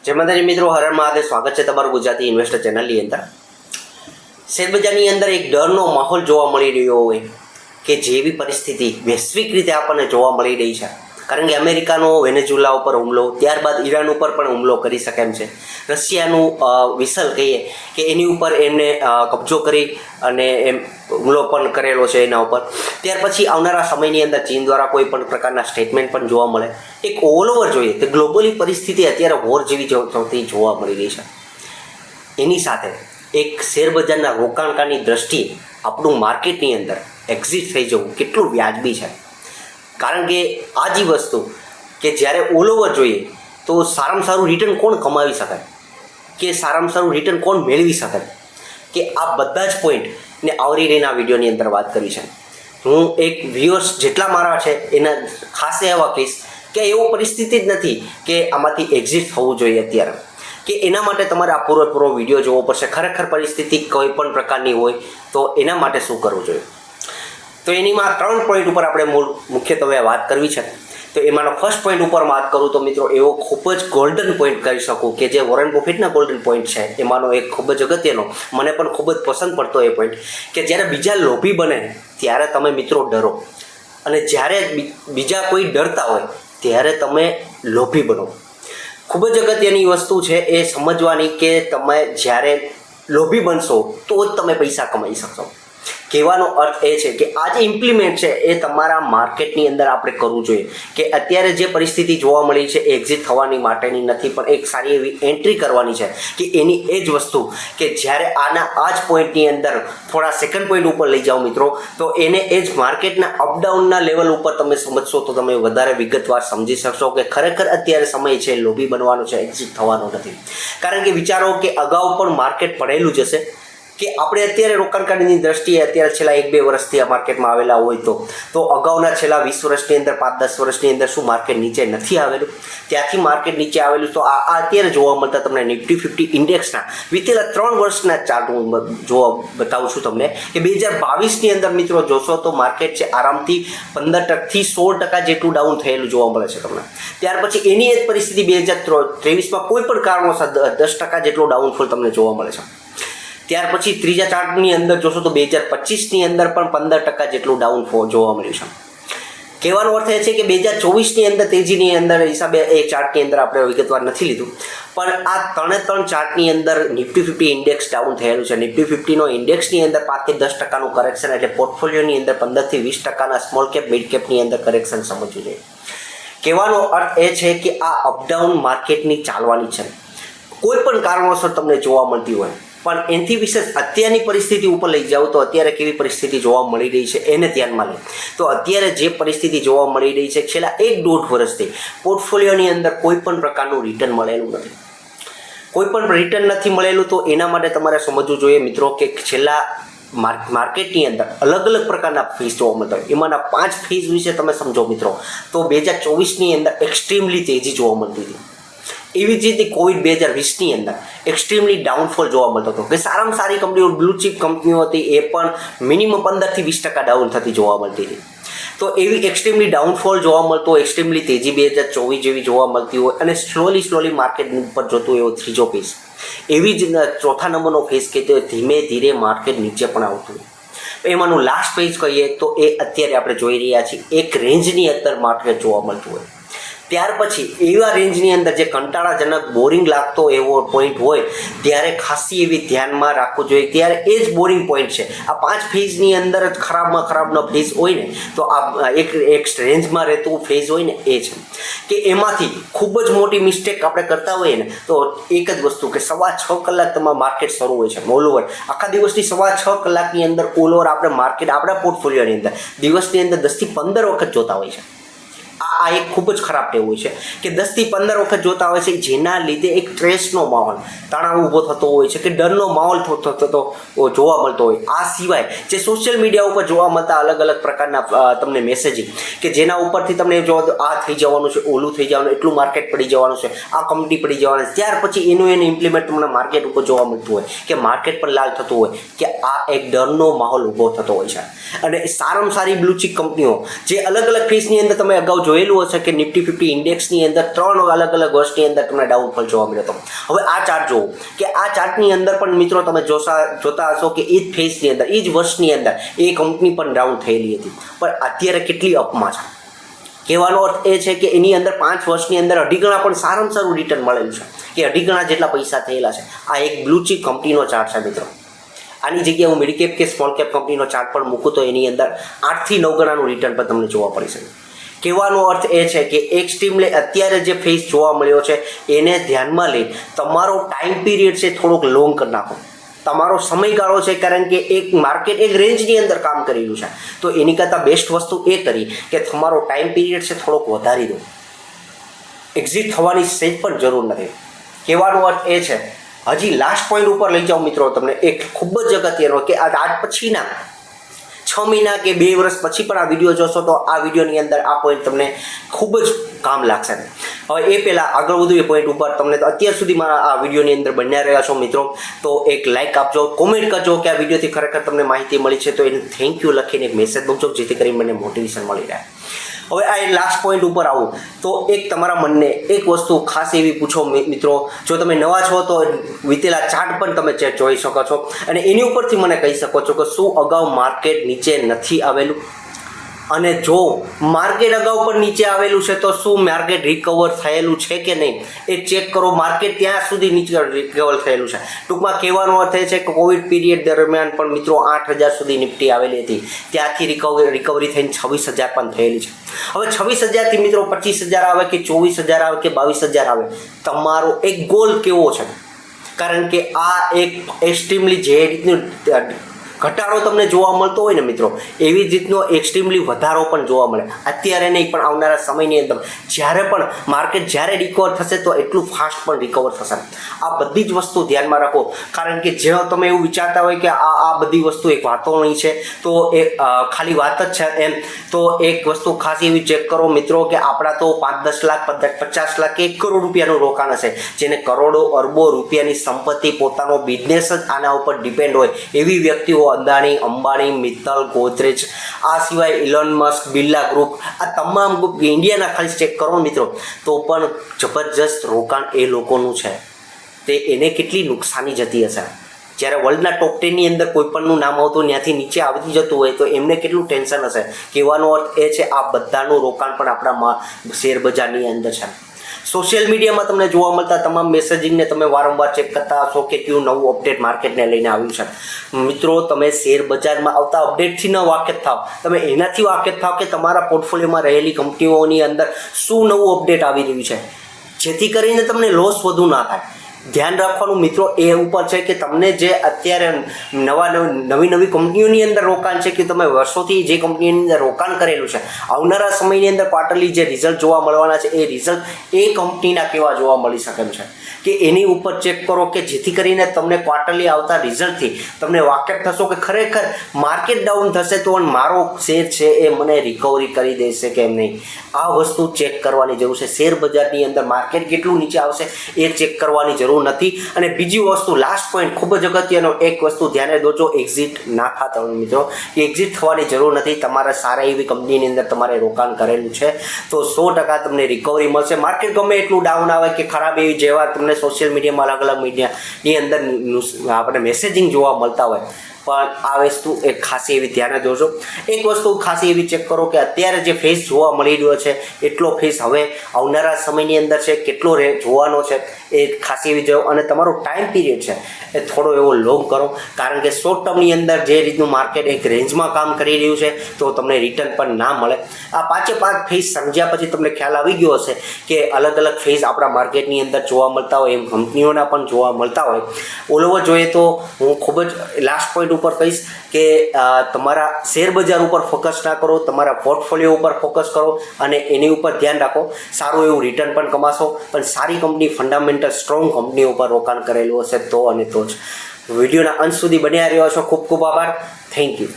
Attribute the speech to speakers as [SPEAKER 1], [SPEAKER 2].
[SPEAKER 1] જય માતાજી મિત્રો, હર મહાદેવ. સ્વાગત છે તમારું ગુજરાતી ઇન્વેસ્ટર ચેનલની અંદર. શેરબજારની અંદર એક ડરનો માહોલ જોવા મળી રહ્યો હોય કે જેવી પરિસ્થિતિ વૈશ્વિક રીતે આપણને જોવા મળી રહી છે. કારણ કે અમેરિકાનો વેનેઝુલા ઉપર હુમલો, ત્યારબાદ ઈરાન ઉપર પણ હુમલો કરી શકે એમ છે. રશિયાનું વિસલ કહીએ કે એની ઉપર એમને કબજો કરી અને એમ હુમલો પણ કરેલો છે એના ઉપર. ત્યાર પછી આવનારા સમયની અંદર ચીન દ્વારા કોઈ પણ પ્રકારના સ્ટેટમેન્ટ પણ જોવા મળે. એક ઓલ ઓવર જોઈએ તો ગ્લોબલી પરિસ્થિતિ અત્યારે વોર જેવી જોવા મળી રહી છે. એની સાથે એક શેરબજારના રોકાણકારની દ્રષ્ટિએ આપણું માર્કેટની અંદર એક્ઝિટ થઈ જવું કેટલું વ્યાજબી છે. કારણ કે આ જ વસ્તુ કે જ્યારે ઓલ ઓવર જોઈએ તો સારામાં સારું રિટર્ન કોણ કમાવી શકાય, કે સારામાં સારું રિટર્ન કોણ મેળવી શકાય, કે આ બધા જ પોઈન્ટને આવરી રહીને આ વિડીયોની અંદર વાત કરી છે. હું એક વ્યુઅર્સ જેટલા મારા છે એના ખાસ એવા કહીશ કે એવો પરિસ્થિતિ જ નથી કે આમાંથી એક્ઝિટ થવું જોઈએ અત્યારે, કે એના માટે તમારે આ પૂરો વિડીયો જોવો પડશે. ખરેખર પરિસ્થિતિ કોઈ પણ પ્રકારની હોય તો એના માટે શું કરવું જોઈએ, તો એનીમાં 3 પોઈન્ટ ઉપર આપણે મુખ્યત્વે વાત કરવી છે. તો એમાંનો ફર્સ્ટ પોઈન્ટ ઉપર વાત કરું તો મિત્રો એવો ખૂબ જ ગોલ્ડન પોઈન્ટ કરી શકું કે જે વોરેન બફેટના ગોલ્ડન પોઈન્ટ છે એમાંનો એક ખૂબ જ અગત્યનો, મને પણ ખૂબ જ પસંદ પડતો એ પોઈન્ટ કે જ્યારે બીજા લોભી બને ત્યારે તમે મિત્રો ડરો, અને જ્યારે બીજા કોઈ ડરતા હોય ત્યારે તમે લોભી બનો. ખૂબ જ અગત્યની વસ્તુ છે એ સમજવાની કે તમે જ્યારે લોભી બનશો તો જ તમે પૈસા કમાઈ શકશો. કહેવાનો અર્થ એ છે કે આ જે ઇમ્પ્લિમેન્ટ છે એ તમારા માર્કેટની અંદર આપણે કરવું જોઈએ. કે અત્યારે જે પરિસ્થિતિ જોવા મળી છે એ એક્ઝિટ થવાની માટેની નથી, પણ એક સારી એવી એન્ટ્રી કરવાની છે. કે એની એ જ વસ્તુ કે જ્યારે આ જ પોઈન્ટની અંદર થોડા સેકન્ડ પોઈન્ટ ઉપર લઈ જાઓ મિત્રો, તો એને એ જ માર્કેટના અપડાઉનના લેવલ ઉપર તમે સમજશો તો તમે વધારે વિગતવાર સમજી શકશો કે ખરેખર અત્યારે સમય છે લોભી બનવાનો છે, એક્ઝિટ થવાનો નથી. કારણ કે વિચારો કે અગાઉ પણ માર્કેટ પડેલું જ હશે, કે આપણે અત્યારે રોકાણકારીની દ્રષ્ટિએ અત્યારે છેલ્લા 1-2 વર્ષથી આ માર્કેટમાં આવેલા હોય તો અગાઉના છેલ્લા 20 વર્ષની અંદર 5-10 વર્ષની અંદર શું માર્કેટ નીચે નથી આવેલું? ત્યાંથી માર્કેટ નીચે આવેલું. તો આ અત્યારે જોવા મળતા તમને નિફ્ટી 50 ઇન્ડેક્સના વિતેલા 3 વર્ષના ચાર્ટ હું બતાવું છું તમને કે 2022ની અંદર મિત્રો જોશો તો માર્કેટ છે આરામથી 15%થી 16% જેટલું ડાઉન થયેલું જોવા મળે છે તમને. ત્યાર પછી એની જ પરિસ્થિતિ 2023માં કોઈ પણ કારણોસર 10% જેટલો ડાઉનફોલ તમને જોવા મળે છે. ત્યાર પછી ત્રીજા ચાર્ટની અંદર જોશો તો 2025ની અંદર પણ 15% જેટલું ડાઉનફોલ જોવા મળ્યું છે. કહેવાનો અર્થ એ છે કે 2024ની અંદર તેજીની અંદર હિસાબે એ ચાર્ટની અંદર આપણે વિગતવાર નથી લીધું, પણ આ 3 ચાર્ટની અંદર નિફ્ટી 50 ઇન્ડેક્સ ડાઉન થયેલું છે. નિફ્ટી 50નો ઇન્ડેક્સની અંદર 5-10% કરેક્શન, એટલે પોર્ટફોલિયોની અંદર 15-20% સ્મોલ કેપ મિડ કેપની અંદર કરેક્શન સમજવું જોઈએ. કહેવાનો અર્થ એ છે કે આ અપડાઉન માર્કેટની ચાલવાની છે, કોઈ પણ કારણોસર તમને જોવા મળતી હોય. પણ એનાથી વિશેષ અત્યારની પરિસ્થિતિ ઉપર લઈ જાઓ તો અત્યારે કેવી પરિસ્થિતિ જોવા મળી રહી છે એને ધ્યાનમાં લે તો અત્યારે જે પરિસ્થિતિ જોવા મળી રહી છે છેલ્લા 1-1.5 વર્ષથી પોર્ટફોલિયોની અંદર કોઈ પણ પ્રકારનું રિટર્ન મળેલું નથી. કોઈ પણ રિટર્ન નથી મળેલું તો એના માટે તમારે સમજવું જોઈએ મિત્રો કે છેલ્લા માર્કેટની અંદર અલગ અલગ પ્રકારના ફેઝ જોવા મળતા હોય. એમાંના 5 ફેઝ વિશે તમે સમજો મિત્રો તો 2024ની અંદર એક્સ્ટ્રીમલી તેજી જોવા મળતી હતી. એવી જ રીતે કોવિડ 2020ની અંદર એક્સ્ટ્રીમલી ડાઉનફોલ જોવા મળતો હતો કે સારામાં સારી કંપનીઓ, બ્લુ ચીપ કંપનીઓ હતી એ પણ મિનિમમ 15-20% ડાઉન થતી જોવા મળતી હતી. તો એવી એક્સ્ટ્રીમલી ડાઉનફોલ જોવા મળતો હોય, એક્સ્ટ્રીમલી તેજી 2024 જેવી જોવા મળતી હોય, અને સ્લોલી માર્કેટ ઉપર જોતું એવો ત્રીજો ફેઝ. એવી જ ચોથા નંબરનો ફેઝ કે તે ધીમે ધીરે માર્કેટ નીચે પણ આવતું હોય. એમાંનું લાસ્ટ ફેઝ કહીએ તો એ અત્યારે આપણે જોઈ રહ્યા છીએ એક રેન્જની અંદર માર્કેટ જોવા મળતું હોય. ત્યાર પછી એવા રેન્જની અંદર જે કંટાળાજનક બોરિંગ લાગતો એવો પોઈન્ટ હોય ત્યારે ખાસી એવી ધ્યાનમાં રાખવું જોઈએ. ત્યારે એ જ બોરિંગ પોઈન્ટ છે. આ 5 ફેઝની અંદર જ ખરાબનો ફેઝ હોય ને તો આ એક રેન્જમાં રહેતું ફેઝ હોય ને એ છે કે એમાંથી ખૂબ જ મોટી મિસ્ટેક આપણે કરતા હોઈએ ને તો એક જ વસ્તુ કે 6.25 કલાક તમારું માર્કેટ શરૂ હોય છે. ઓલ ઓવર આખા દિવસની 6.25 કલાકની અંદર ઓલ ઓવર આપણે માર્કેટ આપણા પોર્ટફોલિયોની અંદર દિવસની અંદર 10 થી 15 વખત જોતા હોય છે. આ એક ખૂબ જ ખરાબ ટેવ હોય છે કે 10 થી 15 વખત જોતા હોય છે, જેના લીધે એક સ્ટ્રેસનો માહોલ, તણાવ ઊભો થતો હોય છે કે ડરનો માહોલ થતો જોવા મળતો હોય. આ સિવાય જે સોશિયલ મીડિયા ઉપર જોવા મળતા અલગ અલગ પ્રકારના તમને મેસેજિંગ કે જેના ઉપરથી તમને જો આ થઈ જવાનું છે, ઓલું થઈ જવાનું, એટલું માર્કેટ પડી જવાનું છે, આ કંપની પડી જવાની છે, ત્યાર પછી એનું ઇમ્પ્લિમેન્ટ તમને માર્કેટ ઉપર જોવા મળતું હોય કે માર્કેટ પર લાલ થતું હોય કે આ એક ડરનો માહોલ ઊભો થતો હોય છે. અને સારામાં સારી બ્લુ ચીપ કંપનીઓ જે અલગ અલગ ફેઝની અંદર તમે અગાઉ જોયેલું જોયેલું હશે કે નિફ્ટી 50 ઇન્ડેક્સની અંદર 3 અલગ અલગ વર્ષની અંદર તમને ડાઉનફોલ જોવા મળ્યો હતો. હવે આ ચાર્ટ જુઓ કે આ ચાર્ટની અંદર પણ મિત્રો તમે જોતા હશો કે એ જ ફેઝની અંદર એ જ વર્ષની અંદર એ કંપની પણ ડાઉન થયેલી હતી, પણ અત્યારે કેટલી અપમાં છે. કહેવાનો અર્થ એ છે કે એની અંદર 5 વર્ષની અંદર 2.5 ગણા પણ સારામાં સારું રિટર્ન મળેલું છે કે 2.5 ગણા જેટલા પૈસા થયેલા છે. આ એક બ્લુ ચીપ કંપનીનો ચાર્ટ છે મિત્રો. આની જગ્યાએ હું મિડકેપ કે સ્મોલ કેપ કંપનીનો ચાર્ટ પણ મૂકું તો એની અંદર 8 થી 9 ગણાનું રિટર્ન પણ તમને જોવા પડી શકે. કહેવાનો અર્થ એ છે કે એક્સ્ટ્રીમલી અત્યારે જે ફેઝ જોવા મળ્યો છે એને ધ્યાનમાં લઈ તમારો ટાઈમ પીરિયડ છે થોડોક લોંગ કરી નાખો. તમારો સમયગાળો છે, કારણ કે એક માર્કેટ એક રેન્જની અંદર કામ કરી રહ્યું છે, તો એની કરતાં બેસ્ટ વસ્તુ એ કરી કે તમારો ટાઈમ પીરિયડ છે થોડોક વધારી દો. એક્ઝિટ થવાની સહેજ પણ જરૂર નથી. કહેવાનો અર્થ એ છે હજી લાસ્ટ પોઈન્ટ ઉપર લઈ જાઉં મિત્રો તમને એક ખૂબ જ અગત્યનો કે આજ પછીના 6 મહિના કે 2 વર્ષ પછી પણ આ વિડીયો જોશો તો આ વિડીયોની અંદર આ પોઈન્ટ તમને ખૂબ જ કામ લાગશે. હવે એ પહેલાં આગળ વધુ એ પોઈન્ટ ઉપર તમને તો અત્યાર સુધીમાં આ વિડીયોની અંદર બન્યા રહ્યા છો મિત્રો, તો એક લાઇક આપજો, કોમેન્ટ કરજો કે આ વિડીયોથી ખરેખર તમને માહિતી મળી છે તો એને થેન્ક યુ લખીને એક મેસેજ મૂકજો જેથી કરી મને મોટિવેશન મળી રહે. હવે આ લાસ્ટ પોઈન્ટ ઉપર આવું તો એક તમારા મનને એક વસ્તુ ખાસ એવી પૂછો મિત્રો, જો તમે નવા છો તો વીતેલા ચાર્ટ પણ તમે જોઈ શકો છો અને એની ઉપરથી મને કહી શકો છો કે શું અગાઉ માર્કેટ નીચે નથી આવેલું, અને જો માર્કેટ અગાઉ પણ નીચે આવેલું છે તો શું માર્કેટ રિકવર થયેલું છે કે નહીં એ ચેક કરો. માર્કેટ ત્યાં સુધી નીચે રિકવર થયેલું છે. ટૂંકમાં કહેવાનો અર્થ એ છે કે કોવિડ પીરિયડ દરમિયાન પણ મિત્રો 8,000 સુધી નિફ્ટી આવેલી હતી, ત્યાંથી રિકવરી થઈને 26,000 પણ થયેલી છે. હવે 26,000 થી મિત્રો 25,000 આવે કે 24,000 આવે કે 22,000 આવે, તમારો એક ગોલ કેવો છે? કારણ કે આ એક એક્સ્ટ્રીમલી જે રીતનું ઘટાડો તમને જોવા મળતો હોય ને મિત્રો, એવી જ રીતનો એક્સ્ટ્રીમલી વધારો પણ જોવા મળે. અત્યારે નહીં પણ આવનારા સમયની અંદર જ્યારે પણ માર્કેટ જ્યારે રિકવર થશે તો એટલું ફાસ્ટ પણ રિકવર થશે. આ બધી જ વસ્તુ ધ્યાનમાં રાખો, કારણ કે જો તમે એવું વિચારતા હોય કે આ બધી વસ્તુ એક વાતો નહીં છે તો એ ખાલી વાત જ છે એમ, તો એક વસ્તુ ખાસ એવી ચેક કરો મિત્રો કે આપણા તો 5-10 લાખ 50 લાખ કે 1 કરોડ રૂપિયાનું રોકાણ હશે, જેને કરોડો અરબો રૂપિયાની સંપત્તિ પોતાનો બિઝનેસ જ આના ઉપર ડિપેન્ડ હોય એવી વ્યક્તિઓ અદાણી, અંબાણી, મિત્તલ, ગોદરેજ, આ સિવાય ઇલોન મસ્ક, બિરલા ગ્રુપ, આ તમામ ગ્રુપ ઇન્ડિયાના ખાલી ચેક કરો મિત્રો તો પણ જબરજસ્ત રોકાણ એ લોકોનું છે. તે એને કેટલી નુકસાની જતી હશે. જ્યારે વર્લ્ડના ટોપ 10ની અંદર કોઈ પણનું નામ આવતું ત્યાંથી નીચે આવી જતું હોય તો એમને કેટલું ટેન્શન હશે. કહેવાનો અર્થ એ છે આ બધાનું રોકાણ પણ આપણા શેર બજારની અંદર છે. સોશિયલ મીડિયામાં તમને જોવા મળતા તમામ મેસેજિંગને તમે વારંવાર ચેક કરતા હશો કે કયું નવું અપડેટ માર્કેટને લઈને આવ્યું છે. મિત્રો તમે શેર બજારમાં આવતા અપડેટથી ન વાકેફ થાવ, તમે એનાથી વાકેફ થાવ કે તમારા પોર્ટફોલિયોમાં રહેલી કંપનીઓની અંદર શું નવું અપડેટ આવી રહ્યું છે, જેથી કરીને તમને લોસ વધુ ના થાય. ધ્યાન રાખવાનું મિત્રો એ ઉપર છે કે તમને જે અત્યારે નવી કંપનીઓની અંદર રોકાણ છે કે તમે વર્ષોથી જે કંપનીની અંદર રોકાણ કરેલું છે, આવનારા સમયની અંદર ક્વાર્ટરલી જે રિઝલ્ટ જોવા મળવાના છે એ રિઝલ્ટ એ કંપનીના કેવા જોવા મળી શકે છે કે એની ઉપર ચેક કરો કે જેથી કરીને તમને ક્વાર્ટરલી આવતા રિઝલ્ટથી તમને વાકેફ થશો કે ખરેખર માર્કેટ ડાઉન થશે તો મારો શેર છે એ મને રિકવરી કરી દેશે કે નહીં. આ વસ્તુ ચેક કરવાની જરૂર છે. શેર બજારની અંદર માર્કેટ કેટલું નીચે આવશે એ ચેક કરવાની જરૂર નથી. અને બીજી વસ્તુ લાસ્ટ પોઈન્ટ ખૂબ જ અગત્યનો એક વસ્તુ ધ્યાને દોજો, એક્ઝિટ ના થતા મિત્રો, એક્ઝિટ થવાની જરૂર નથી. તમારે સારા એવી કંપનીની અંદર તમારે રોકાણ કરેલું છે તો 100% તમને રિકવરી મળશે. માર્કેટ ગમે એટલું ડાઉન આવે કે ખરાબ એવી જેવા તમને સોશિયલ મીડિયામાં અલગ અલગ મીડિયાની અંદર આપણે મેસેજિંગ જોવા મળતા હોય, પણ આ વસ્તુ એક ખાસી એવી ધ્યાને દોજો. એક વસ્તુ ખાસી એવી ચેક કરો કે અત્યારે જે ફેઝ જોવા મળી રહ્યો છે એટલો ફેઝ હવે આવનારા સમયની અંદર છે કેટલો જોવાનો છે એ ખાસી એવી જો, અને તમારો ટાઈમ પીરિયડ છે એ થોડો એવો લોંગ કરો, કારણ કે શોર્ટ ટર્મની અંદર જે રીતનું માર્કેટ એક રેન્જમાં કામ કરી રહ્યું છે તો તમને રિટર્ન પણ ના મળે. આ 5 ફેઝ સમજ્યા પછી તમને ખ્યાલ આવી ગયો હશે કે અલગ અલગ ફેઝ આપણા માર્કેટની અંદર જોવા મળતા હોય એમ કંપનીઓના પણ જોવા મળતા હોય. ઓલ ઓવર જોઈએ તો હું ખૂબ જ લાસ્ટ પોઈન્ટ ઉપર કહીશ કે તમારા શેર બજાર ઉપર ફોકસ ના કરો, તમારા પોર્ટફોલિયો ઉપર ફોકસ કરો અને એની ઉપર ધ્યાન રાખો. સારું એવું રિટર્ન પણ કમાશો, પણ સારી કંપની ફંડામેન્ટલ સ્ટ્રોંગ કંપની ઉપર રોકાણ કરેલું હશે તો અને તો જ. વિડીયોના અંત સુધી બન્યા રહ્યો છો. ખૂબ ખૂબ આભાર. Thank you.